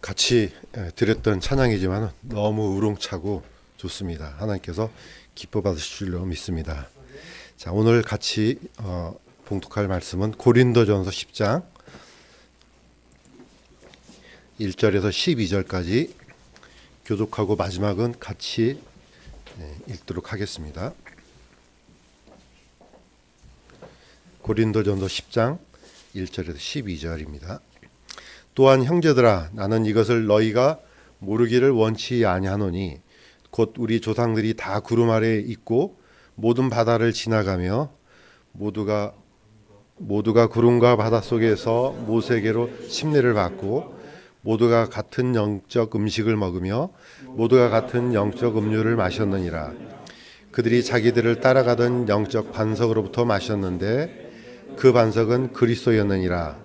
같이 드렸던 찬양이지만 너무 우렁차고 좋습니다. 하나님께서 기뻐 받으실 줄로 믿습니다. 자, 오늘 같이 봉독할 말씀은 고린도전서 10장 1절에서 12절까지 교독하고 마지막은 같이 읽도록 하겠습니다. 고린도전서 10장 1절에서 12절입니다. 또한 형제들아, 나는 이것을 너희가 모르기를 원치 아니하노니 곧 우리 조상들이 다 구름 아래에 있고 모든 바다를 지나가며 모두가 구름과 바다 속에서 모세에게로 침례를 받고 모두가 같은 영적 음식을 먹으며 모두가 같은 영적 음료를 마셨느니라. 그들이 자기들을 따라가던 영적 반석으로부터 마셨는데 그 반석은 그리스도였느니라.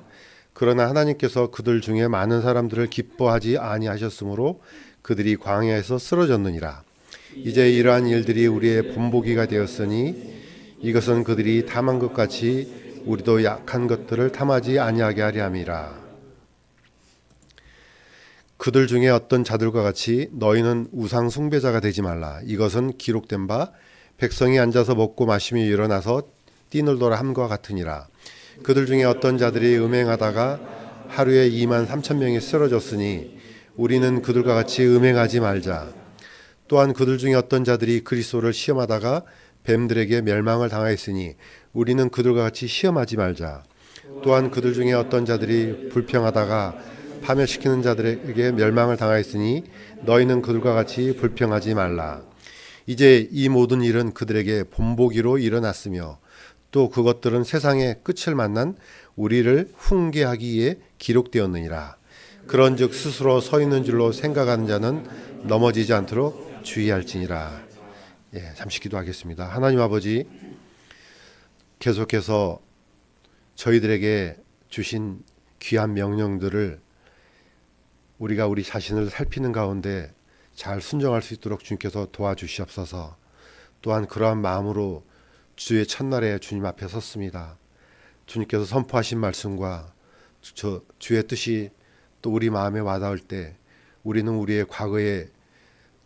그러나 하나님께서 그들 중에 많은 사람들을 기뻐하지 아니하셨으므로 그들이 광야에서 쓰러졌느니라. 이제 이러한 일들이 우리의 본보기가 되었으니 이것은 그들이 탐한 것 같이 우리도 약한 것들을 탐하지 아니하게 하려 함이라. 그들 중에 어떤 자들과 같이 너희는 우상 숭배자가 되지 말라. 이것은 기록된 바 백성이 앉아서 먹고 마시며 일어나서 뛰놀더라 함과 같으니라. 그들 중에 어떤 자들이 음행하다가 하루에 2만 3천 명이 쓰러졌으니 우리는 그들과 같이 음행하지 말자. 또한 그들 중에 어떤 자들이 그리스도를 시험하다가 뱀들에게 멸망을 당하였으니 우리는 그들과 같이 시험하지 말자. 또한 그들 중에 어떤 자들이 불평하다가 파멸시키는 자들에게 멸망을 당하였으니 너희는 그들과 같이 불평하지 말라. 이제 이 모든 일은 그들에게 본보기로 일어났으며 또 그것들은 세상의 끝을 만난 우리를 훈계하기에 기록되었느니라. 그런즉 스스로 서 있는 줄로 생각하는 자는 넘어지지 않도록 주의할지니라. 잠시 기도하겠습니다. 하나님 아버지, 계속해서 저희들에게 주신 귀한 명령들을 우리가 우리 자신을 살피는 가운데 잘 순종할 수 있도록 주님께서 도와주시옵소서. 또한 그러한 마음으로 주의 첫날에 주님 앞에 섰습니다. 주님께서 선포하신 말씀과 주의 뜻이 또 우리 마음에 와닿을 때 우리는 우리의 과거의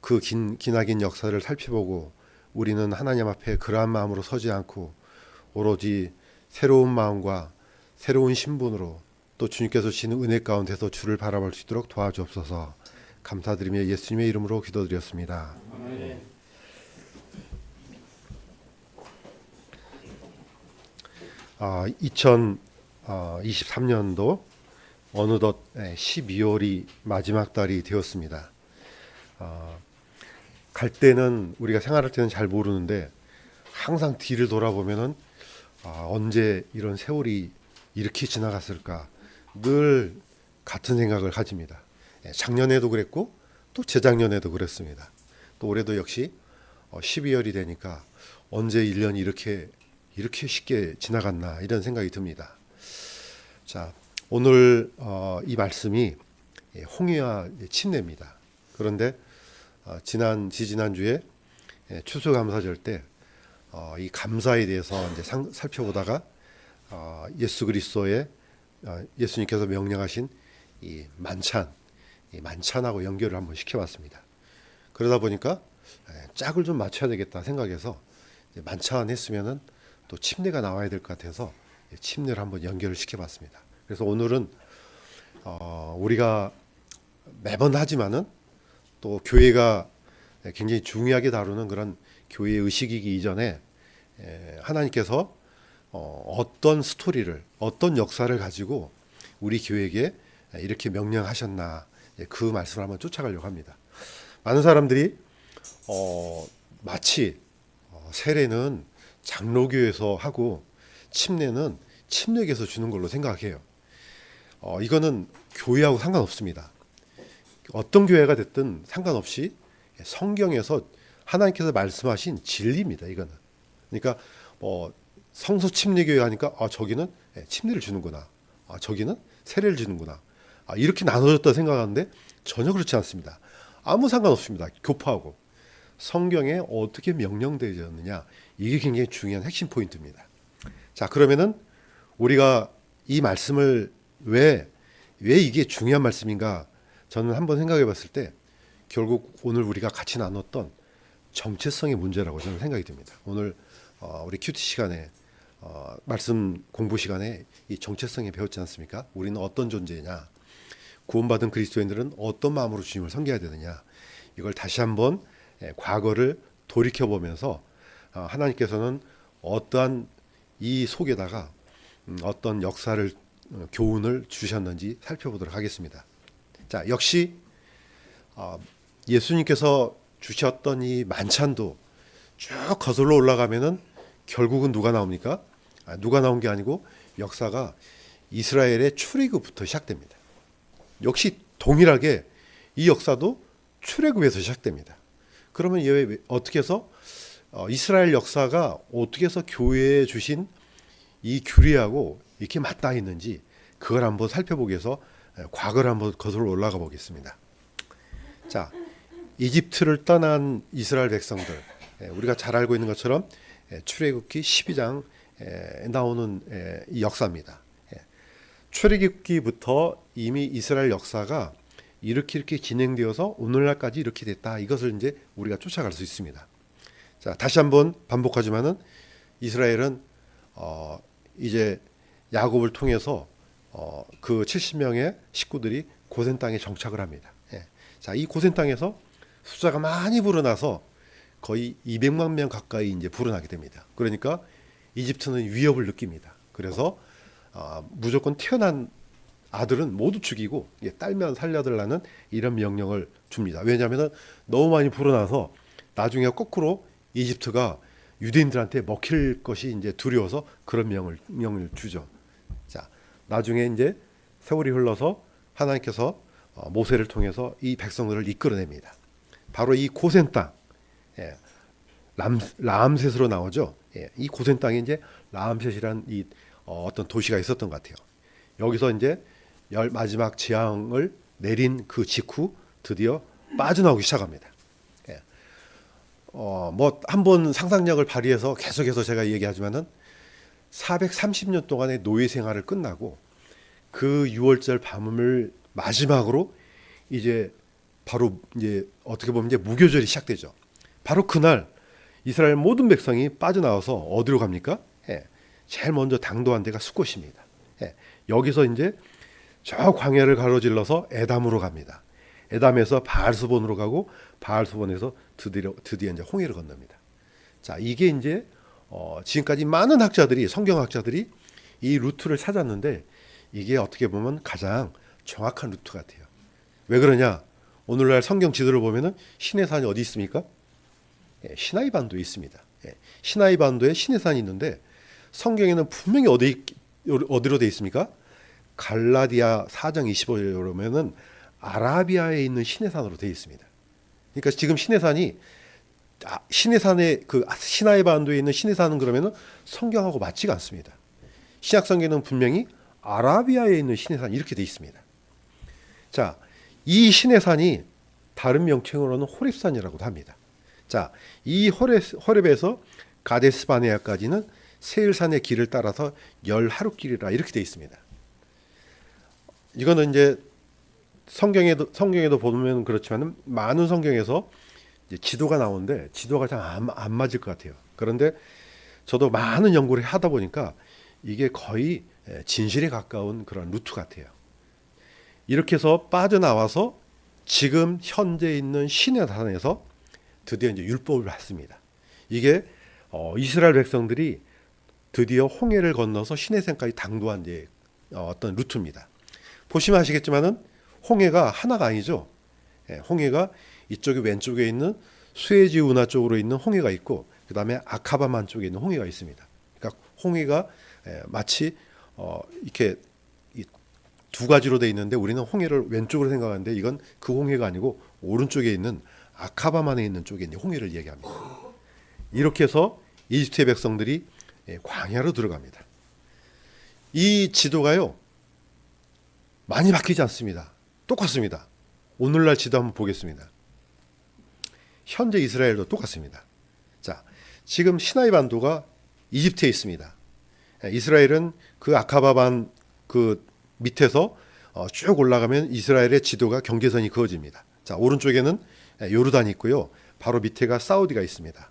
그 기나긴 역사를 살펴보고 우리는 하나님 앞에 그러한 마음으로 서지 않고 오로지 새로운 마음과 새로운 신분으로 또 주님께서 주시는 은혜 가운데서 주를 바라볼 수 있도록 도와주옵소서. 감사드리며 예수님의 이름으로 기도드렸습니다. 2023년도 어느덧 12월이 마지막 달이 되었습니다. 갈 때는 우리가 생활할 때는 잘 모르는데 항상 뒤를 돌아보면은 언제 이런 세월이 이렇게 지나갔을까 늘 같은 생각을 가집니다. 작년에도 그랬고 또 재작년에도 그랬습니다. 또 올해도 역시 12월이 되니까 언제 1년이 이렇게 쉽게 지나갔나 이런 생각이 듭니다. 자, 오늘 이 말씀이 홍해와 침례입니다. 그런데 지난주에 추수감사절 때 이 감사에 대해서 이제 살펴보다가 예수 그리스도의 예수님께서 명령하신 이 만찬하고 연결을 한번 시켜봤습니다. 그러다 보니까 짝을 좀 맞춰야 되겠다 생각해서 만찬했으면은 또 침례가 나와야 될 것 같아서 침례를 한번 연결을 시켜봤습니다. 그래서 오늘은 우리가 매번 하지만은 또 교회가 굉장히 중요하게 다루는 그런 교회 의식이기 이전에 하나님께서 어떤 스토리를 어떤 역사를 가지고 우리 교회에게 이렇게 명령하셨나 그 말씀을 한번 쫓아가려고 합니다. 많은 사람들이 마치 세례는 장로교에서 하고 침례는 침례교에서 주는 걸로 생각해요. 이거는 교회하고 상관없습니다. 어떤 교회가 됐든 상관없이 성경에서 하나님께서 말씀하신 진리입니다. 이거는. 그러니까 성서 침례교회 하니까 저기는 침례를 주는구나. 저기는 세례를 주는구나. 이렇게 나눠졌다 생각하는데 전혀 그렇지 않습니다. 아무 상관없습니다. 교파하고. 성경에 어떻게 명령되어졌느냐. 이게 굉장히 중요한 핵심 포인트입니다. 자, 그러면은 우리가 이 말씀을 왜 이게 중요한 말씀인가 저는 한번 생각해 봤을 때 결국 오늘 우리가 같이 나눴던 정체성의 문제라고 저는 생각이 듭니다. 오늘 우리 큐티 시간에 말씀 공부 시간에 이 정체성에 배웠지 않습니까? 우리는 어떤 존재냐, 구원받은 그리스도인들은 어떤 마음으로 주님을 섬겨야 되느냐, 이걸 다시 한번 과거를 돌이켜보면서 하나님께서는 어떠한 이 속에다가 어떤 역사를 교훈을 주셨는지 살펴보도록 하겠습니다. 자, 역시 예수님께서 주셨던 이 만찬도 쭉 거슬러 올라가면은 결국은 누가 나옵니까? 누가 나온 게 아니고 역사가 이스라엘의 출애굽부터 시작됩니다. 역시 동일하게 이 역사도 출애굽에서 시작됩니다. 그러면 얘 어떻게 해서 이스라엘 역사가 어떻게 해서 교회에 주신 이 규례하고 이렇게 맞닿아 있는지 그걸 한번 살펴보기 위해서 과거를 한번 거슬러 올라가 보겠습니다. 자, 이집트를 떠난 이스라엘 백성들, 우리가 잘 알고 있는 것처럼 출애굽기 12장에 나오는 이 역사입니다. 출애굽기부터 이미 이스라엘 역사가 이렇게 진행되어서 오늘날까지 이렇게 됐다. 이것을 이제 우리가 쫓아갈 수 있습니다. 자, 다시 한번 반복하지만은 이스라엘은 이제 야곱을 통해서 그 70명의 식구들이 고센 땅에 정착을 합니다. 자, 이 고센 땅에서 숫자가 많이 불어나서 거의 200만 명 가까이 이제 불어나게 됩니다. 그러니까 이집트는 위협을 느낍니다. 그래서 무조건 태어난 아들은 모두 죽이고 딸만 살려달라는 이런 명령을 줍니다. 왜냐하면 너무 많이 불어나서 나중에 거꾸로 이집트가 유대인들한테 먹힐 것이 이제 두려워서 그런 명령을 주죠. 자, 나중에 이제 세월이 흘러서 하나님께서 모세를 통해서 이 백성들을 이끌어냅니다. 바로 이 고센 땅, 라암셋으로 나오죠. 이 고센 땅에 이제 라암셋이란 이 어떤 도시가 있었던 것 같아요. 여기서 이제 마지막 재앙을 내린 그 직후 드디어 빠져나오기 시작합니다. 뭐 한번 상상력을 발휘해서 계속해서 제가 얘기하지만은 430년 동안의 노예 생활을 끝나고 그 6월절 밤을 마지막으로 이제 바로 이제 어떻게 보면 이제 무교절이 시작되죠. 바로 그날 이스라엘 모든 백성이 빠져나와서 어디로 갑니까? 제일 먼저 당도한 데가 숫곳입니다. 여기서 이제 저 광야를 가로질러서 에담으로 갑니다. 에담에서 바알스본으로 가고 바알스본에서 드디어 이제 홍해를 건넙니다. 자, 이게 이제 지금까지 많은 학자들이 성경학자들이 이 루트를 찾았는데 이게 어떻게 보면 가장 정확한 루트 같아요. 왜 그러냐? 오늘날 성경 지도를 보면은 시내산이 어디 있습니까? 시나이 반도에 있습니다. 시나이 반도에 시내산이 있는데 성경에는 분명히 어디로 돼 있습니까? 갈라디아 4장 25절에 보면은 아라비아에 있는 시내산으로 되어 있습니다. 그러니까 지금 시내산이 시내산의 그 시나이 반도에 있는 시내산은 그러면은 성경하고 맞지가 않습니다. 신약 성경에는 분명히 아라비아에 있는 시내산 이렇게 되어 있습니다. 자, 이 시내산이 다른 명칭으로는 호렙산이라고도 합니다. 자, 이 호렙에서 가데스 바네아까지는 세일산의 길을 따라서 10하루길이라 이렇게 되어 있습니다. 이거는 이제 성경에도 보면 그렇지만 많은 성경에서 이제 지도가 나오는데 지도가 잘 안 맞을 것 같아요. 그런데 저도 많은 연구를 하다 보니까 이게 거의 진실에 가까운 그런 루트 같아요. 이렇게 해서 빠져나와서 지금 현재 있는 시내산에서 드디어 이제 율법을 받습니다. 이게 이스라엘 백성들이 드디어 홍해를 건너서 시내산까지 당도한 이제 어떤 루트입니다. 보시면 아시겠지만은 홍해가 하나가 아니죠. 홍해가 이쪽에 왼쪽에 있는 수에즈 운하 쪽으로 있는 홍해가 있고 그 다음에 아카바만 쪽에 있는 홍해가 있습니다. 그러니까 홍해가 마치 이렇게 두 가지로 돼 있는데 우리는 홍해를 왼쪽으로 생각하는데 이건 그 홍해가 아니고 오른쪽에 있는 아카바만에 있는 쪽에 있는 홍해를 얘기합니다. 이렇게 해서 이집트의 백성들이 광야로 들어갑니다. 이 지도가요 많이 바뀌지 않습니다. 똑같습니다. 오늘날 지도 한번 보겠습니다. 현재 이스라엘도 똑같습니다. 자, 지금 시나이 반도가 이집트에 있습니다. 이스라엘은 그 아카바반 그 밑에서 쭉 올라가면 이스라엘의 지도가 경계선이 그어집니다. 자, 오른쪽에는 요르단이 있고요. 바로 밑에가 사우디가 있습니다.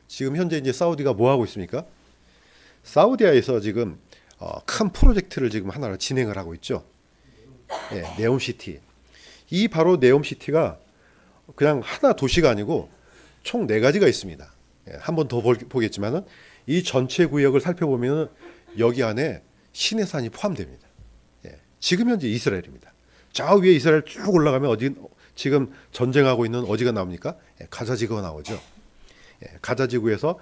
지금 현재 이제 사우디가 뭐 하고 있습니까? 사우디아에서 지금 큰 프로젝트를 지금 하나를 진행을 하고 있죠. 네옴시티. 이 바로 네옴시티가 그냥 하나 도시가 아니고 총 4가지가 있습니다. 한 번 더 보겠지만은 이 전체 구역을 살펴보면 여기 안에 시내산이 포함됩니다. 지금 현재 이스라엘입니다. 저 위에 이스라엘 쭉 올라가면 어디 지금 전쟁하고 있는 어디가 나옵니까? 가자 지구가 나오죠. 가자 지구에서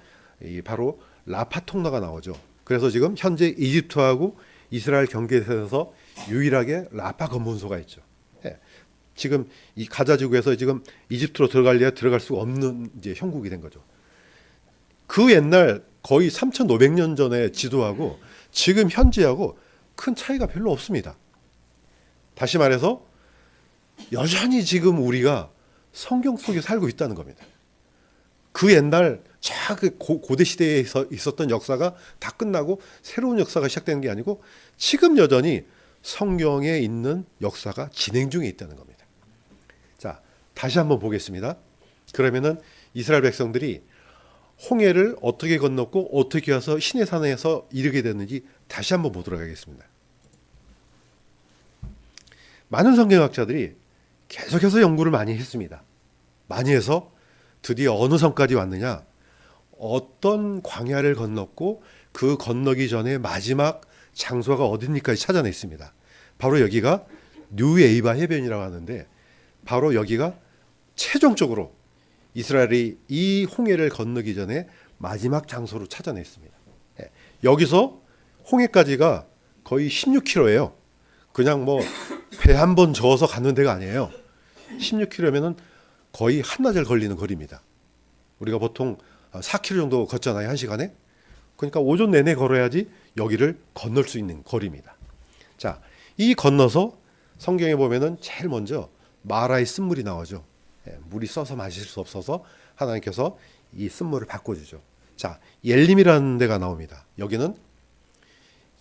바로 라파 통로가 나오죠. 그래서 지금 현재 이집트하고 이스라엘 경계선에서 유일하게 라파 검문소가 있죠. 지금 이 가자 지구에서 지금 이집트로 들어갈 수가 없는 이제 형국이 된 거죠. 그 옛날 거의 3,500년 전의 지도하고 지금 현재하고 큰 차이가 별로 없습니다. 다시 말해서 여전히 지금 우리가 성경 속에 살고 있다는 겁니다. 그 옛날 그 고대 시대에 있었던 역사가 다 끝나고 새로운 역사가 시작되는 게 아니고 지금 여전히 성경에 있는 역사가 진행 중에 있다는 겁니다. 자, 다시 한번 보겠습니다. 그러면은 이스라엘 백성들이 홍해를 어떻게 건넜고 어떻게 와서 시내산에서 이르게 됐는지 다시 한번 보도록 하겠습니다. 많은 성경학자들이 계속해서 연구를 많이 했습니다. 많이 해서 드디어 어느 섬까지 왔느냐, 어떤 광야를 건넜고 그 건너기 전에 마지막 장소가 어디니까 찾아냈습니다. 바로 여기가 뉴에이바 해변이라고 하는데 바로 여기가 최종적으로 이스라엘이 이 홍해를 건너기 전에 마지막 장소로 찾아냈습니다. 여기서 홍해까지가 거의 16km예요. 그냥 뭐 배 한 번 저어서 가는 데가 아니에요. 16km면은 거의 한나절 걸리는 거리입니다. 우리가 보통 4km 정도 걷잖아요, 1시간에. 그러니까 오전 내내 걸어야지 여기를 건널 수 있는 거리입니다. 자, 이 건너서 성경에 보면은 제일 먼저 마라의 쓴물이 나오죠. 물이 써서 마실 수 없어서 하나님께서 이 쓴물을 바꿔주죠. 자, 엘림이라는 데가 나옵니다. 여기는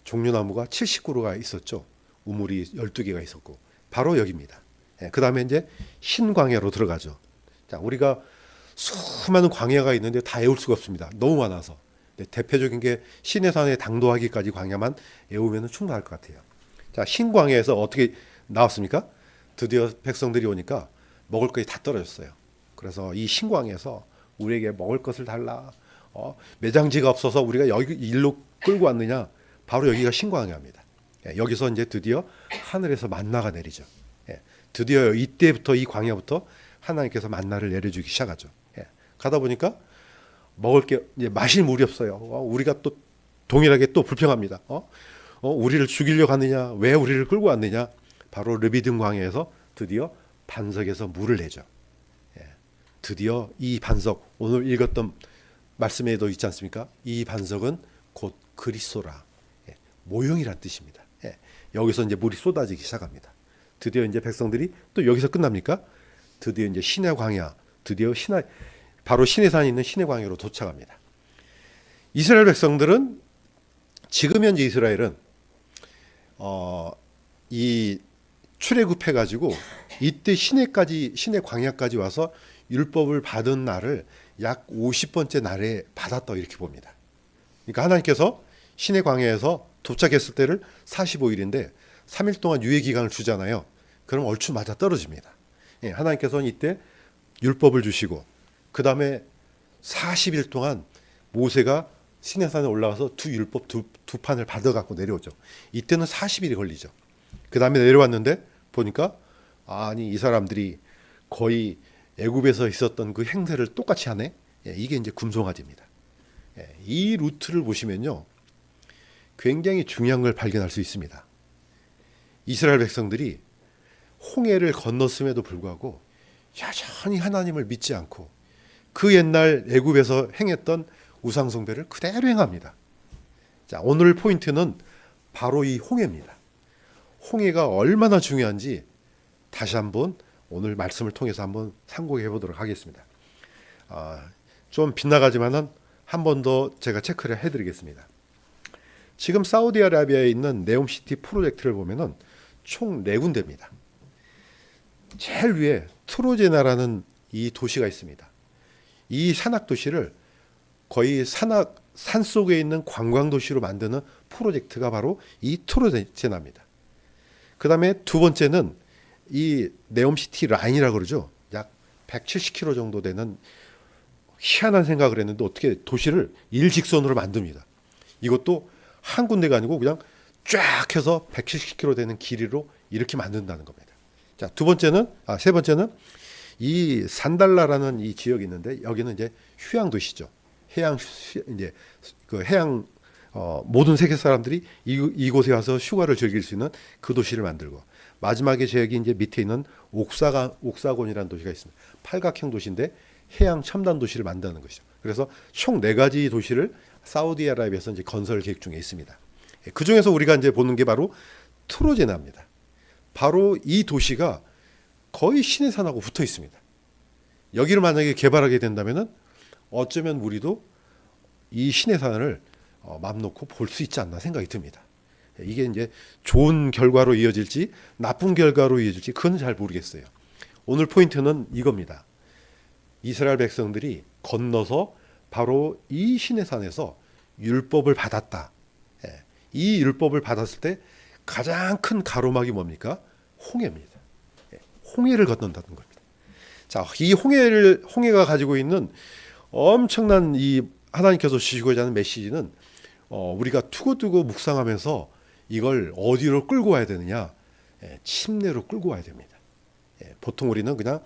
종려나무가 70그루가 있었죠. 우물이 12개가 있었고 바로 여기입니다. 그 다음에 이제 신광야로 들어가죠. 자, 우리가 수많은 광야가 있는데 다 외울 수가 없습니다. 너무 많아서. 대표적인 게 시내산에 당도하기까지 광야만 외우면 충분할 것 같아요. 자, 신광야에서 어떻게 나왔습니까? 드디어 백성들이 오니까 먹을 것이 다 떨어졌어요. 그래서 이 신광야에서 우리에게 먹을 것을 달라. 매장지가 없어서 우리가 여기 일로 끌고 왔느냐? 바로 여기가 신광야입니다. 여기서 이제 드디어 하늘에서 만나가 내리죠. 드디어 이때부터 이 광야부터 하나님께서 만나를 내려주기 시작하죠. 가다 보니까 먹을 게 이제 마실 물이 없어요. 우리가 또 동일하게 또 불평합니다. 우리를 죽이려고 하느냐? 왜 우리를 끌고 왔느냐? 바로 르비dim 광야에서 드디어 반석에서 물을 내죠. 드디어 이 반석, 오늘 읽었던 말씀에도 있지 않습니까? 이 반석은 곧 그리스도라. 모형이란 뜻입니다. 여기서 이제 물이 쏟아지기 시작합니다. 드디어 이제 백성들이 또 여기서 끝납니까? 드디어 이제 시내 광야, 드디어 바로 시내산에 있는 시내 광야로 도착합니다. 이스라엘 백성들은 지금 현재 이스라엘은 이 출애굽해 가지고 이때 시내 광야까지 와서 율법을 받은 날을 약 50번째 날에 받았다 이렇게 봅니다. 그러니까 하나님께서 시내 광야에서 도착했을 때를 45일인데 3일 동안 유예 기간을 주잖아요. 그럼 얼추 맞아 떨어집니다. 하나님께서는 이때 율법을 주시고 그 다음에 40일 동안 모세가 시내산에 올라가서 두 율법 두 판을 받아갖고 내려오죠. 이때는 40일이 걸리죠. 그 다음에 내려왔는데 보니까 아니 이 사람들이 거의 애굽에서 있었던 그 행세를 똑같이 하네. 이게 이제 금송아지입니다. 이 루트를 보시면요, 굉장히 중요한 걸 발견할 수 있습니다. 이스라엘 백성들이 홍해를 건넜음에도 불구하고 여전히 하나님을 믿지 않고 그 옛날 애굽에서 행했던 우상 숭배를 그대로 행합니다. 자, 오늘 포인트는 바로 이 홍해입니다. 홍해가 얼마나 중요한지 다시 한번 오늘 말씀을 통해서 한번 상고해 보도록 하겠습니다. 좀 빗나가지만은 한 번 더 제가 체크를 해드리겠습니다. 지금 사우디아라비아에 있는 네옴시티 프로젝트를 보면은 총 4군데입니다. 제일 위에 트로제나라는 이 도시가 있습니다. 이 산악 도시를 거의 산 속에 있는 관광 도시로 만드는 프로젝트가 바로 이 트로제나입니다. 그 다음에 두 번째는 이 네옴시티 라인이라고 그러죠. 약 170km 정도 되는 희한한 생각을 했는데 어떻게 도시를 일직선으로 만듭니다. 이것도 한 군데가 아니고 그냥 쫙 해서 170km 되는 길이로 이렇게 만든다는 겁니다. 자, 세 번째는 이 산달라라는 이 지역이 있는데 여기는 이제 휴양 도시죠. 이제 그 해양 모든 세계 사람들이 이곳에 와서 휴가를 즐길 수 있는 그 도시를 만들고 마지막에 지역이 이제 밑에 있는 옥사곤이라는 도시가 있습니다. 팔각형 도시인데 해양 첨단 도시를 만드는 것이죠. 그래서 총 4가지 도시를 사우디아라비아에서 이제 건설 계획 중에 있습니다. 그 중에서 우리가 이제 보는 게 바로 트로제나입니다. 바로 이 도시가 거의 시내산하고 붙어 있습니다. 여기를 만약에 개발하게 된다면은 어쩌면 우리도 이 시내산을 맘 놓고 볼 수 있지 않나 생각이 듭니다. 이게 이제 좋은 결과로 이어질지 나쁜 결과로 이어질지 그건 잘 모르겠어요. 오늘 포인트는 이겁니다. 이스라엘 백성들이 건너서 바로 이 시내산에서 율법을 받았다. 이 율법을 받았을 때 가장 큰 가로막이 뭡니까? 홍해입니다. 홍해를 건넌다는 겁니다. 자, 이 홍해가 가지고 있는 엄청난 이 하나님께서 주시고자 하는 메시지는 우리가 두고두고 묵상하면서 이걸 어디로 끌고 와야 되느냐? 침례로 끌고 와야 됩니다. 보통 우리는 그냥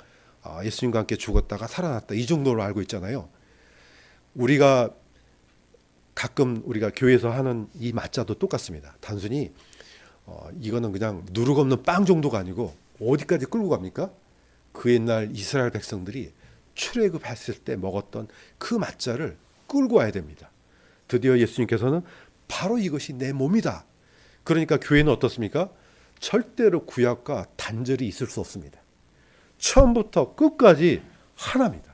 예수님과 함께 죽었다가 살아났다 이 정도로 알고 있잖아요. 우리가 가끔 우리가 교회에서 하는 이 맞자도 똑같습니다. 단순히 이거는 그냥 누룩 없는 빵 정도가 아니고 어디까지 끌고 갑니까? 그 옛날 이스라엘 백성들이 출애굽했을 때 먹었던 그 맞자를 끌고 와야 됩니다. 드디어 예수님께서는 바로 이것이 내 몸이다. 그러니까 교회는 어떻습니까? 절대로 구약과 단절이 있을 수 없습니다. 처음부터 끝까지 하나입니다.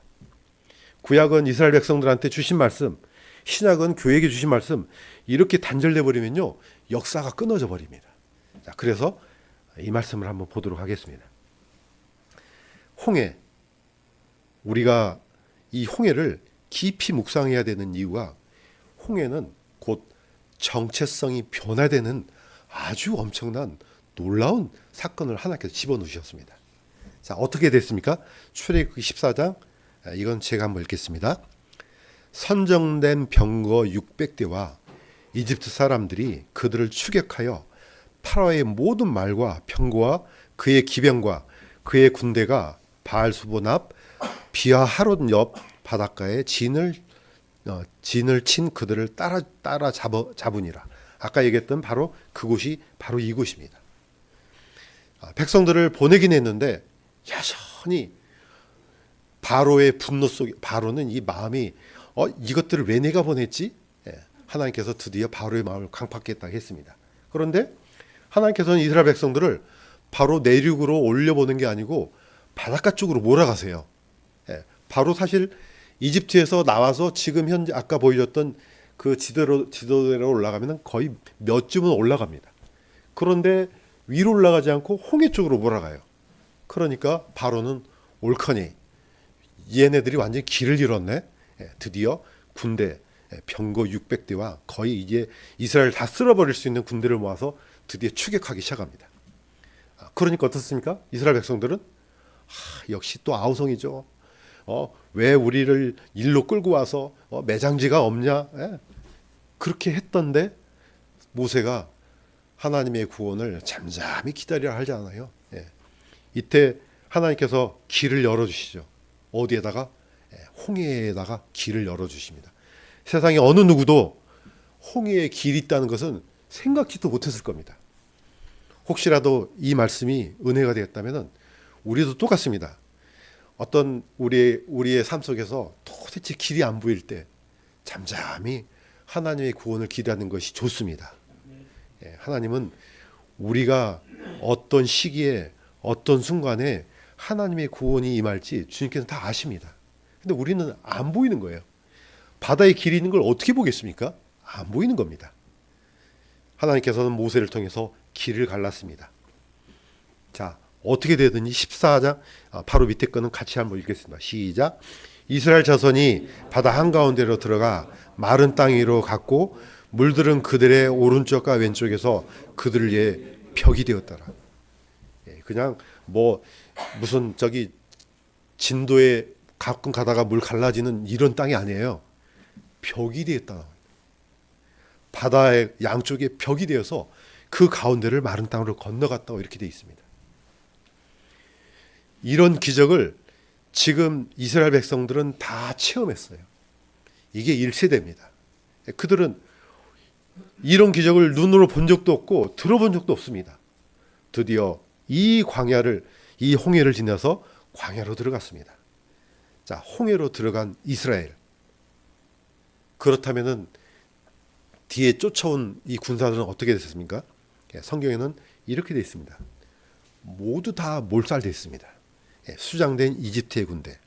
구약은 이스라엘 백성들한테 주신 말씀, 신약은 교회에게 주신 말씀, 이렇게 단절돼 버리면요 역사가 끊어져 버립니다. 자, 그래서 이 말씀을 한번 보도록 하겠습니다. 홍해, 우리가 이 홍해를 깊이 묵상해야 되는 이유가 홍해는 곧 정체성이 변화되는 아주 엄청난 놀라운 사건을 하나님께서 집어넣으셨습니다. 자, 어떻게 됐습니까? 출애굽기 14장, 이건 제가 한번 읽겠습니다. 선정된 병거 600대와 이집트 사람들이 그들을 추격하여 파라오의 모든 말과 병거와 그의 기병과 그의 군대가 바알수본 앞 비아하롯 옆 바닷가에 진을 친 그들을 따라 잡으니라. 아까 얘기했던 바로 그곳이 바로 이곳입니다. 백성들을 보내긴 했는데 여전히 바로의 분노 속에, 바로는 이 마음이 이것들을 왜 내가 보냈지? 하나님께서 드디어 바로의 마음을 강팍했다고 했습니다. 그런데 하나님께서는 이스라엘 백성들을 바로 내륙으로 올려보는 게 아니고 바닷가 쪽으로 몰아가세요. 바로 사실 이집트에서 나와서 지금 현재 아까 보여줬던 그 지도대로 올라가면 거의 몇 줌은 올라갑니다. 그런데 위로 올라가지 않고 홍해 쪽으로 몰아가요. 그러니까 바로는 옳거니 얘네들이 완전히 길을 잃었네. 드디어 군대 병거 600대와 거의 이제 이스라엘 다 쓸어버릴 수 있는 군대를 모아서 드디어 추격하기 시작합니다. 그러니까 어떻습니까? 이스라엘 백성들은 역시 또 아우성이죠. 왜 우리를 일로 끌고 와서 매장지가 없냐? 그렇게 했던데 모세가 하나님의 구원을 잠잠히 기다리라 하지 않아요. 이때 하나님께서 길을 열어주시죠. 어디에다가? 홍해에다가 길을 열어주십니다. 세상에 어느 누구도 홍해에 길이 있다는 것은 생각지도 못했을 겁니다. 혹시라도 이 말씀이 은혜가 되었다면 우리도 똑같습니다. 어떤 우리의 삶 속에서 도대체 길이 안 보일 때 잠잠히 하나님의 구원을 기대하는 것이 좋습니다. 하나님은 우리가 어떤 시기에 어떤 순간에 하나님의 구원이 임할지 주님께서는 다 아십니다. 근데 우리는 안 보이는 거예요. 바다에 길이 있는 걸 어떻게 보겠습니까? 안 보이는 겁니다. 하나님께서는 모세를 통해서 길을 갈랐습니다. 자, 어떻게 되든지 14장 바로 밑에 거는 같이 한번 읽겠습니다. 시작. 이스라엘 자손이 바다 한가운데로 들어가 마른 땅 위로 갔고 물들은 그들의 오른쪽과 왼쪽에서 그들을 위해 벽이 되었더라. 그냥 뭐 무슨 저기 진도에 가끔 가다가 물 갈라지는 이런 땅이 아니에요. 벽이 되었다. 바다의 양쪽에 벽이 되어서 그 가운데를 마른 땅으로 건너갔다고 이렇게 되어 있습니다. 이런 기적을 지금 이스라엘 백성들은 다 체험했어요. 이게 1세대입니다. 그들은 이런 기적을 눈으로 본 적도 없고 들어본 적도 없습니다. 드디어 이 광야를, 이 홍해를 지나서 광야로 들어갔습니다. 자, 홍해로 들어간 이스라엘. 그렇다면은 뒤에 쫓아온 이 군사들은 어떻게 됐습니까? 성경에는 이렇게 되어 있습니다. 모두 다 몰살되어 있습니다. 수장된 이집트의 군대.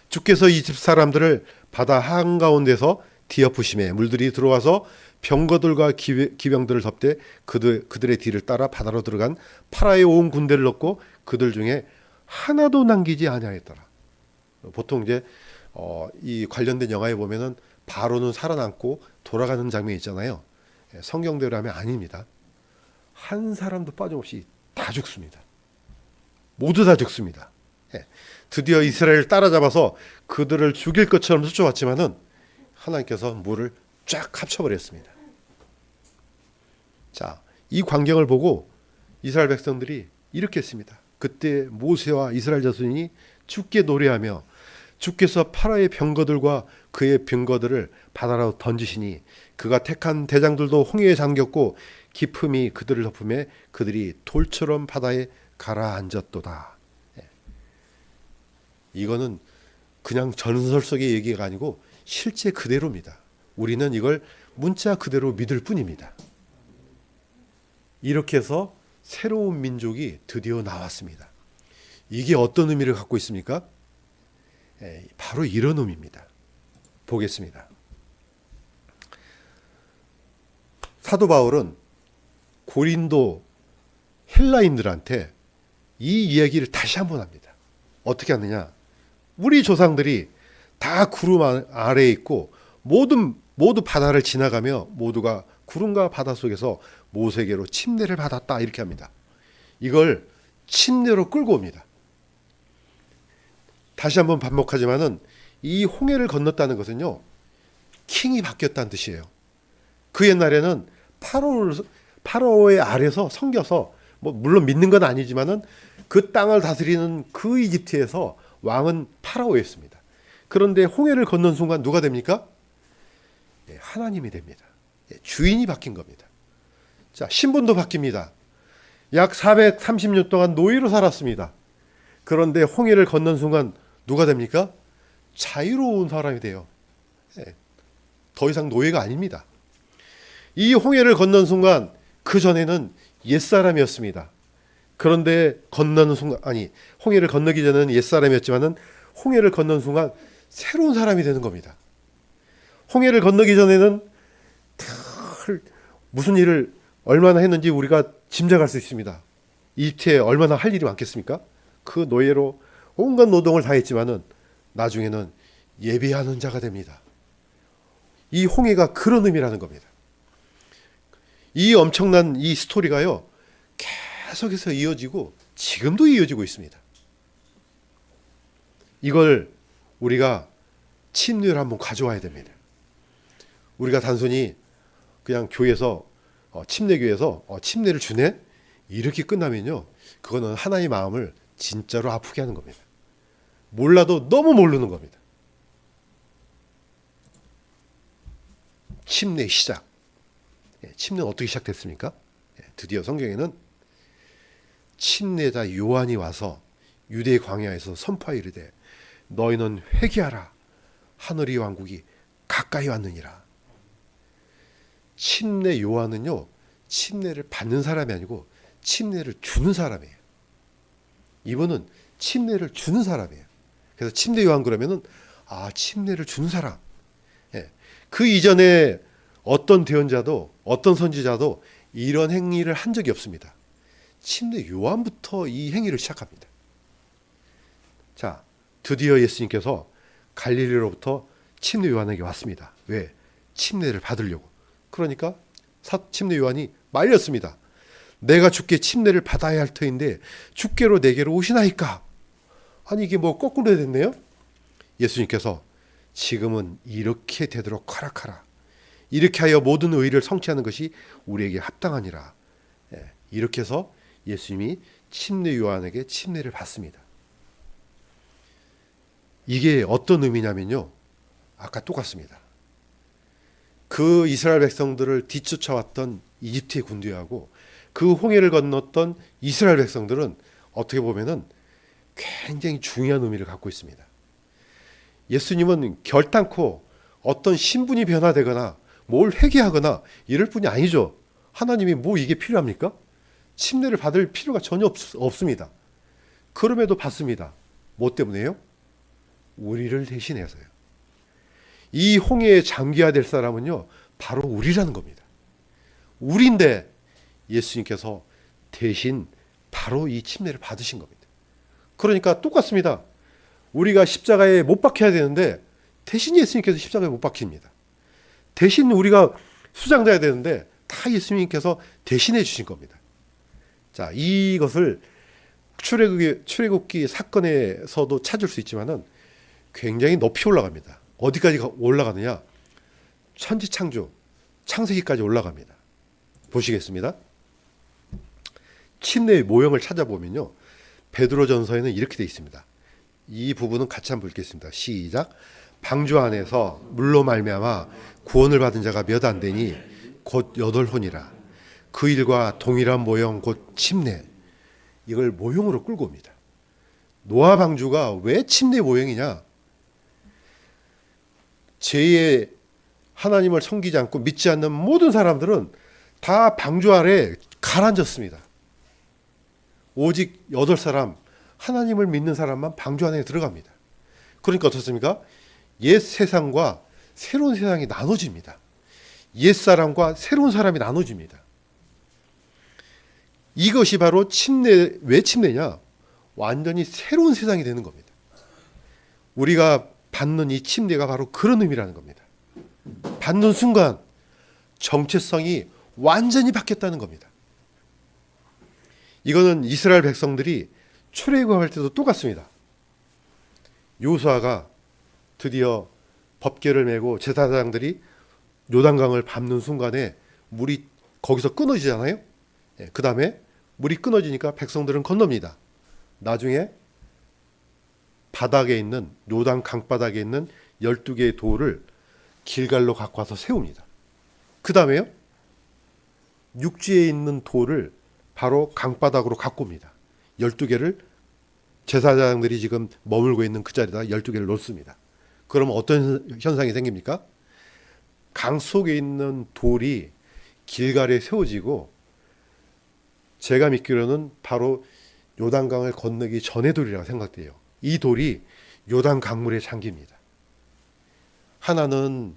주께서 이집트 사람들을 바다 한가운데서 뒤엎으심에 물들이 들어와서 병거들과 기병들을 덮되 그들의 뒤를 따라 바다로 들어간 파라의 온 군대를 넣고 그들 중에 하나도 남기지 아니하였더라. 보통 이제 이 관련된 영화에 보면은 바로는 살아남고 돌아가는 장면이 있잖아요. 성경대로 하면 아닙니다. 한 사람도 빠짐없이 다 죽습니다. 모두 다 죽습니다. 드디어 이스라엘을 따라잡아서 그들을 죽일 것처럼 쫓아왔지만은 하나님께서 물을 쫙 합쳐버렸습니다. 자, 이 광경을 보고 이스라엘 백성들이 이렇게 했습니다. 그때 모세와 이스라엘 자손이 주께 노래하며 주께서 파라의 병거들과 그의 병거들을 바다로 던지시니 그가 택한 대장들도 홍해에 잠겼고 깊음이 그들을 덮음에 그들이 돌처럼 바다에 가라앉았도다. 이거는 그냥 전설 속의 얘기가 아니고 실제 그대로입니다. 우리는 이걸 문자 그대로 믿을 뿐입니다. 이렇게 해서 새로운 민족이 드디어 나왔습니다. 이게 어떤 의미를 갖고 있습니까? 바로 이런 의미입니다. 보겠습니다. 사도 바울은 고린도 헬라인들한테 이 이야기를 다시 한번 합니다. 어떻게 하느냐? 우리 조상들이 다 구름 아래에 있고 모두 바다를 지나가며 모두가 구름과 바다 속에서 모세에게로 침례를 받았다 이렇게 합니다. 이걸 침례로 끌고 옵니다. 다시 한번 반복하지만은 이 홍해를 건넜다는 것은요, 킹이 바뀌었다는 뜻이에요. 그 옛날에는 파라오의 아래서 섬겨서 뭐 물론 믿는 건 아니지만은 그 땅을 다스리는 그 이집트에서 왕은 파라오였습니다. 그런데 홍해를 건넌 순간 누가 됩니까? 하나님이 됩니다. 주인이 바뀐 겁니다. 자, 신분도 바뀝니다. 약 430년 동안 노예로 살았습니다. 그런데 홍해를 건넌 순간 누가 됩니까? 자유로운 사람이 돼요. 더 이상 노예가 아닙니다. 이 홍해를 건넌 순간 그 전에는 옛사람이었습니다. 그런데 건너는 순간, 홍해를 건너기 전에는 옛사람이었지만은 홍해를 건넌 순간 새로운 사람이 되는 겁니다. 홍해를 건너기 전에는 무슨 일을 얼마나 했는지 우리가 짐작할 수 있습니다. 이집트에 얼마나 할 일이 많겠습니까? 그 노예로 온갖 노동을 다 했지만은 나중에는 예배하는 자가 됩니다. 이 홍해가 그런 의미라는 겁니다. 이 엄청난 이 스토리가요, 계속해서 이어지고 지금도 이어지고 있습니다. 이걸 우리가 침례를 한번 가져와야 됩니다. 우리가 단순히 그냥 교회에서 침례교회에서 침례를 주네? 이렇게 끝나면요, 그거는 하나님의 마음을 진짜로 아프게 하는 겁니다. 몰라도 너무 모르는 겁니다. 침례 시작. 침례는 어떻게 시작됐습니까? 드디어 성경에는 침례자 요한이 와서 유대 광야에서 선포하여 이르되 너희는 회개하라 하늘의 왕국이 가까이 왔느니라. 침례 요한은요, 침례를 받는 사람이 아니고 침례를 주는 사람이에요. 이분은 침례를 주는 사람이에요. 그래서 침례 요한 그러면은 침례를 주는 사람. 그 이전에 어떤 대언자도 어떤 선지자도 이런 행위를 한 적이 없습니다. 침례 요한부터 이 행위를 시작합니다. 자, 드디어 예수님께서 갈릴리로부터 침례 요한에게 왔습니다. 왜? 침례를 받으려고. 그러니까 침례 요한이 말렸습니다. 내가 주께 침례를 받아야 할 터인데 주께로 내게로 오시나이까? 아니 이게 뭐 거꾸로 됐네요. 예수님께서 지금은 이렇게 되도록 허락하라. 이렇게 하여 모든 의를 성취하는 것이 우리에게 합당하니라. 이렇게 해서 예수님이 침례 요한에게 침례를 받습니다. 이게 어떤 의미냐면요. 아까 똑같습니다. 그 이스라엘 백성들을 뒤쫓아왔던 이집트의 군대하고 그 홍해를 건넜던 이스라엘 백성들은 어떻게 보면은 굉장히 중요한 의미를 갖고 있습니다. 예수님은 결단코 어떤 신분이 변화되거나 뭘 회개하거나 이럴 뿐이 아니죠. 하나님이 뭐 이게 필요합니까? 침례를 받을 필요가 전혀 없습니다. 그럼에도 받습니다. 뭐 때문에요? 우리를 대신해서요. 이 홍해에 잠겨야 될 사람은요, 바로 우리라는 겁니다. 우리인데 예수님께서 대신 바로 이 침례를 받으신 겁니다. 그러니까 똑같습니다. 우리가 십자가에 못 박혀야 되는데 대신 예수님께서 십자가에 못 박힙니다. 대신 우리가 수장돼야 되는데 다 예수님께서 대신해 주신 겁니다. 자, 이것을 출애굽기 사건에서도 찾을 수 있지만은 굉장히 높이 올라갑니다. 어디까지 올라가느냐? 천지창조, 창세기까지 올라갑니다. 보시겠습니다. 침례의 모형을 찾아보면요, 베드로전서에는 이렇게 되어 있습니다. 이 부분은 같이 한번 읽겠습니다. 시작. 방주 안에서 물로 말미암아 구원을 받은 자가 몇 안 되니 곧 8혼이라. 그 일과 동일한 모형 곧 침례. 이걸 모형으로 끌고 옵니다. 노아 방주가 왜 침례 모형이냐? 죄의 하나님을 섬기지 않고 믿지 않는 모든 사람들은 다 방주 아래 가라앉았습니다. 오직 8사람, 하나님을 믿는 사람만 방주 안에 들어갑니다. 그러니까 어떻습니까? 옛 세상과 새로운 세상이 나눠집니다. 옛 사람과 새로운 사람이 나눠집니다. 이것이 바로 침례. 왜 침례냐? 완전히 새로운 세상이 되는 겁니다. 우리가 받는 이 침례가 바로 그런 의미라는 겁니다. 받는 순간 정체성이 완전히 바뀌었다는 겁니다. 이거는 이스라엘 백성들이 출애굽할 때도 똑같습니다. 요수아가 드디어 법궤를 메고 제사장들이 요단강을 밟는 순간에 물이 거기서 끊어지잖아요. 그 다음에 물이 끊어지니까 백성들은 건넙니다. 나중에 바닥에 있는 요단 강바닥에 있는 12개의 돌을 길갈로 갖고 와서 세웁니다. 그 다음에요, 육지에 있는 돌을 바로 강바닥으로 갖고 옵니다. 12개를 제사장들이 지금 머물고 있는 그 자리에다 12개를 놓습니다. 그러면 어떤 현상이 생깁니까? 강 속에 있는 돌이 길갈에 세워지고, 제가 믿기로는 바로 요단강을 건너기 전의 돌이라고 생각돼요. 이 돌이 요단 강물에 잠깁니다. 하나는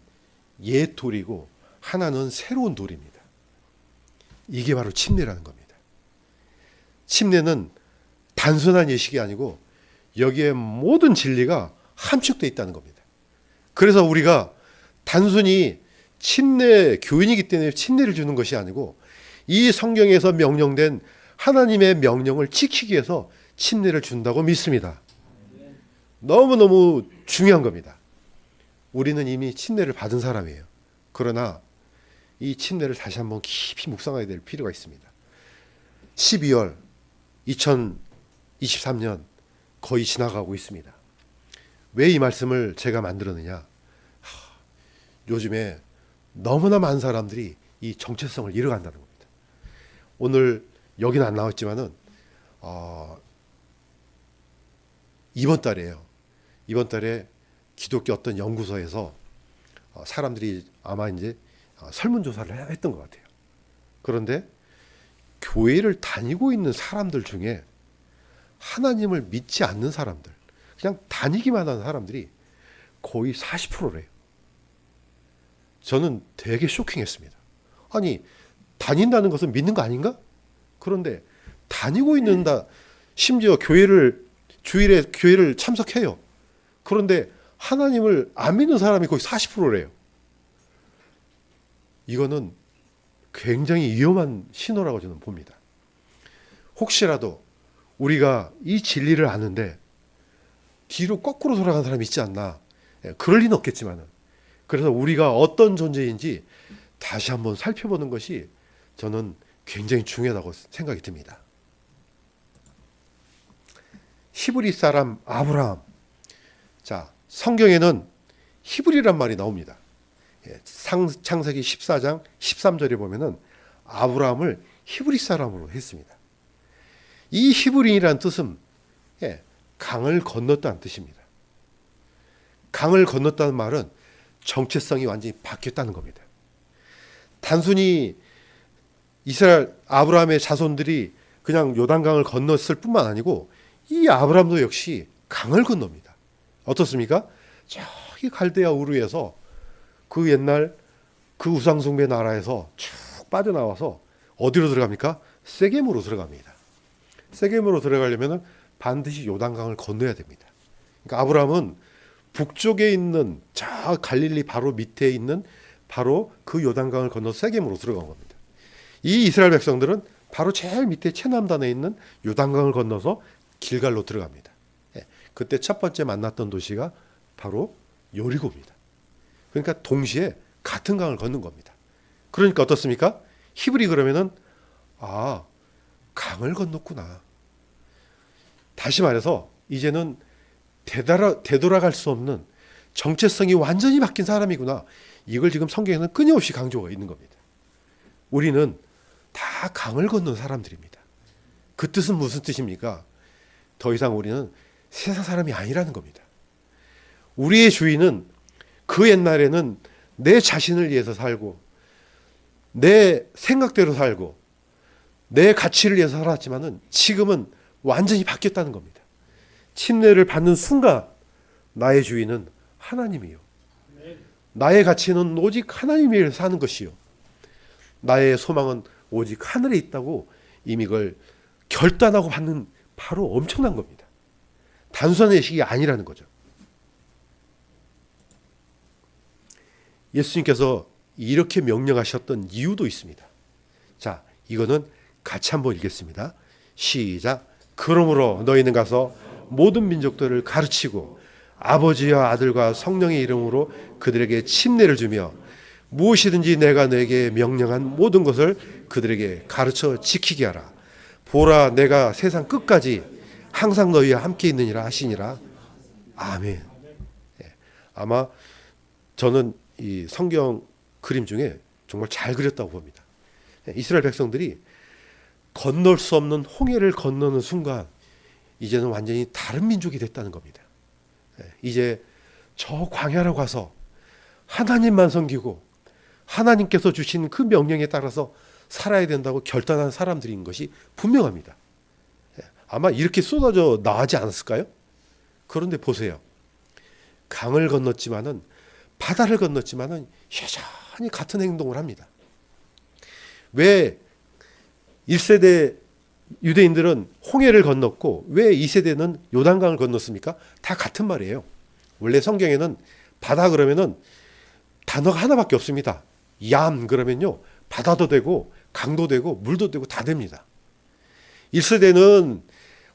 옛 돌이고 하나는 새로운 돌입니다. 이게 바로 침례라는 겁니다. 침례는 단순한 예식이 아니고 여기에 모든 진리가 함축되어 있다는 겁니다. 그래서 우리가 단순히 침례 교인이기 때문에 침례를 주는 것이 아니고 이 성경에서 명령된 하나님의 명령을 지키기 위해서 침례를 준다고 믿습니다. 너무너무 중요한 겁니다. 우리는 이미 침례를 받은 사람이에요. 그러나 이 침례를 다시 한번 깊이 묵상해야 될 필요가 있습니다. 12월 2023년 거의 지나가고 있습니다. 왜 이 말씀을 제가 만들었느냐? 요즘에 너무나 많은 사람들이 이 정체성을 잃어간다는 겁니다. 오늘 여기는 안 나왔지만은 이번 달에 기독교 어떤 연구소에서 사람들이 아마 이제 설문조사를 했던 것 같아요. 그런데 교회를 다니고 있는 사람들 중에 하나님을 믿지 않는 사람들, 그냥 다니기만 하는 사람들이 거의 40%래요. 저는 되게 쇼킹했습니다. 아니, 다닌다는 것은 믿는 거 아닌가? 그런데 다니고 있는다. 심지어 주일에 교회를 참석해요. 그런데 하나님을 안 믿는 사람이 거의 40%래요. 이거는 굉장히 위험한 신호라고 저는 봅니다. 혹시라도 우리가 이 진리를 아는데 뒤로 거꾸로 돌아간 사람이 있지 않나. 그럴 리는 없겠지만은. 그래서 우리가 어떤 존재인지 다시 한번 살펴보는 것이 저는 굉장히 중요하다고 생각이 듭니다. 히브리 사람 아브라함. 자, 성경에는 히브리란 말이 나옵니다. 창세기 14장 13절에 보면은 아브라함을 히브리 사람으로 했습니다. 이 히브리인이라는 뜻은 강을 건넜다는 뜻입니다. 강을 건넜다는 말은 정체성이 완전히 바뀌었다는 겁니다. 단순히 이스라엘 아브라함의 자손들이 그냥 요단강을 건넜을 뿐만 아니고 이 아브라함도 역시 강을 건넙니다. 어떻습니까? 저기 갈대아 우르에서 그 옛날 그 우상숭배 나라에서 쭉 빠져나와서 어디로 들어갑니까? 세겜으로 들어갑니다. 세겜으로 들어가려면 반드시 요단강을 건너야 됩니다. 그러니까 아브라함은 북쪽에 있는 저 갈릴리 바로 밑에 있는 바로 그 요단강을 건너 세겜으로 들어간 겁니다. 이 이스라엘 백성들은 바로 제일 밑에 최남단에 있는 요단강을 건너서 길갈로 들어갑니다. 그때 첫 번째 만났던 도시가 바로 여리고입니다. 그러니까 동시에 같은 강을 건넌 겁니다. 그러니까 어떻습니까? 히브리 그러면은 강을 건넜구나. 다시 말해서 이제는 되돌아갈 수 없는 정체성이 완전히 바뀐 사람이구나. 이걸 지금 성경에는 끊임없이 강조가 있는 겁니다. 우리는 다 강을 건넌 사람들입니다. 그 뜻은 무슨 뜻입니까? 더 이상 우리는 세상 사람이 아니라는 겁니다. 우리의 주인은 그 옛날에는 내 자신을 위해서 살고 내 생각대로 살고 내 가치를 위해서 살았지만은 지금은 완전히 바뀌었다는 겁니다. 침례를 받는 순간 나의 주인은 하나님이요. 나의 가치는 오직 하나님 위해서 사는 것이요. 나의 소망은 오직 하늘에 있다고 이미 그걸 결단하고 받는 바로 엄청난 겁니다. 단순한 예식이 아니라는 거죠. 예수님께서 이렇게 명령하셨던 이유도 있습니다. 자, 이거는 같이 한번 읽겠습니다. 시작. 그러므로 너희는 가서 모든 민족들을 가르치고 아버지와 아들과 성령의 이름으로 그들에게 침례를 주며 무엇이든지 내가 너에게 명령한 모든 것을 그들에게 가르쳐 지키게 하라. 보라, 내가 세상 끝까지 항상 너희와 함께 있느니라 하시니라. 아멘. 아마 저는 이 성경 그림 중에 정말 잘 그렸다고 봅니다. 이스라엘 백성들이 건널 수 없는 홍해를 건너는 순간 이제는 완전히 다른 민족이 됐다는 겁니다. 이제 저 광야로 가서 하나님만 섬기고 하나님께서 주신 그 명령에 따라서 살아야 된다고 결단한 사람들인 것이 분명합니다. 아마 이렇게 쏟아져 나가지 않았을까요? 그런데 보세요. 강을 건넜지만은 바다를 건넜지만은 여전히 같은 행동을 합니다. 왜 1세대 유대인들은 홍해를 건넜고 왜 2세대는 요단강을 건넜습니까? 다 같은 말이에요. 원래 성경에는 바다 그러면은 단어가 하나밖에 없습니다. 얌 그러면요. 바다도 되고 강도 되고 물도 되고 다 됩니다. 1세대는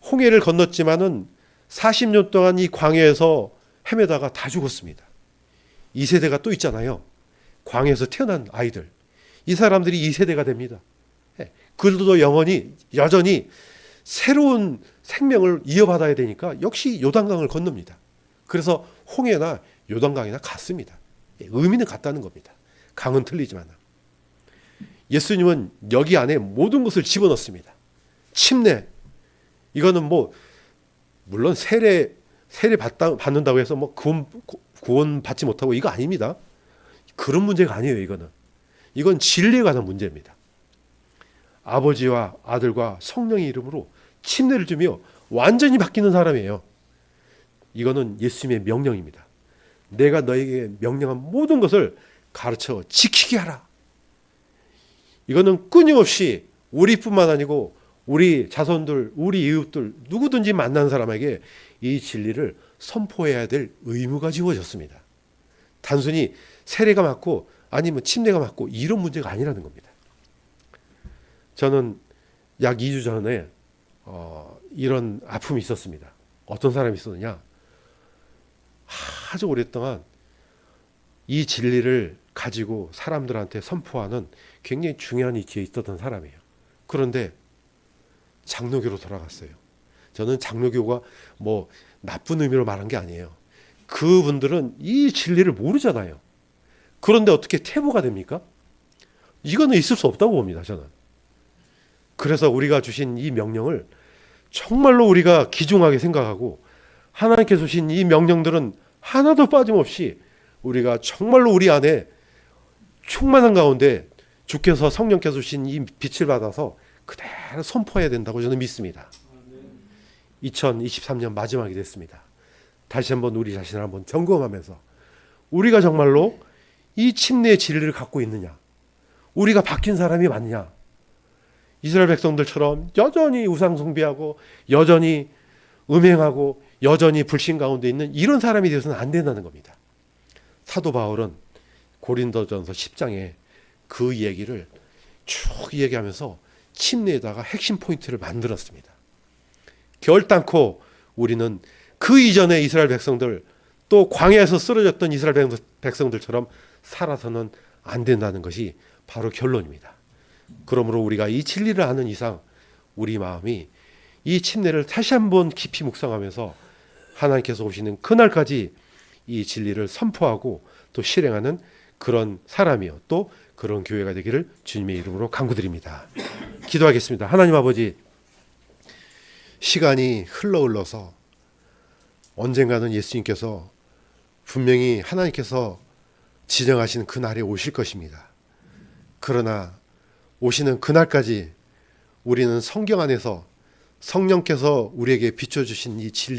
홍해를 건넜지만은 40년 동안 이 광야에서 헤매다가 다 죽었습니다. 2세대가 또 있잖아요. 광야에서 태어난 아이들. 이 사람들이 2세대가 됩니다. 그들도 여전히 새로운 생명을 이어받아야 되니까 역시 요단강을 건넙니다. 그래서 홍해나 요단강이나 같습니다. 의미는 같다는 겁니다. 강은 틀리지만. 예수님은 여기 안에 모든 것을 집어넣습니다. 침례. 이거는 뭐 물론 세례 받는다고 해서 뭐 구원 받지 못하고 이거 아닙니다. 그런 문제가 아니에요. 이건 진리에 관한 문제입니다. 아버지와 아들과 성령의 이름으로 침례를 주며 완전히 바뀌는 사람이에요. 이거는 예수님의 명령입니다. 내가 너에게 명령한 모든 것을 가르쳐 지키게 하라. 이거는 끊임없이 우리뿐만 아니고 우리 자손들, 우리 이웃들, 누구든지 만난 사람에게 이 진리를 선포해야 될 의무가 지워졌습니다. 단순히 세례가 맞고 아니면 침례가 맞고 이런 문제가 아니라는 겁니다. 저는 약 2주 전에 이런 아픔이 있었습니다. 어떤 사람이 있었느냐? 아주 오랫동안 이 진리를 가지고 사람들한테 선포하는 굉장히 중요한 위치에 있었던 사람이에요. 그런데 장로교로 돌아갔어요. 저는 장로교가 뭐 나쁜 의미로 말한 게 아니에요. 그분들은 이 진리를 모르잖아요. 그런데 어떻게 퇴보가 됩니까? 이거는 있을 수 없다고 봅니다, 저는. 그래서 우리가 주신 이 명령을 정말로 우리가 귀중하게 생각하고 하나님께서 주신 이 명령들은 하나도 빠짐없이 우리가 정말로 우리 안에 충만한 가운데 주께서 성령께서 주신 이 빛을 받아서 그대로 선포해야 된다고 저는 믿습니다. 2023년 마지막이 됐습니다. 다시 한번 우리 자신을 한번 점검하면서 우리가 정말로 이 침례의 진리를 갖고 있느냐, 우리가 바뀐 사람이 맞냐, 이스라엘 백성들처럼 여전히 우상 숭배하고 여전히 음행하고 여전히 불신 가운데 있는 이런 사람이 되어서는 안 된다는 겁니다. 사도 바울은 고린도전서 10장에 그 얘기를 쭉 얘기하면서 침례에다가 핵심 포인트를 만들었습니다. 결단코 우리는 그 이전의 이스라엘 백성들, 또 광야에서 쓰러졌던 이스라엘 백성들처럼 살아서는 안 된다는 것이 바로 결론입니다. 그러므로 우리가 이 진리를 아는 이상 우리 마음이 이 침례를 다시 한번 깊이 묵상하면서 하나님께서 오시는 그날까지 이 진리를 선포하고 또 실행하는 그런 사람이요, 또 그런 교회가 되기를 주님의 이름으로 간구드립니다. 기도하겠습니다. 하나님 아버지, 시간이 흘러서 언젠가는 예수님께서 분명히 하나님께서 지정하신 그 날에 오실 것입니다. 그러나 오시는 그날까지 우리는 성경 안에서 성령께서 우리에게 비춰주신 이 진리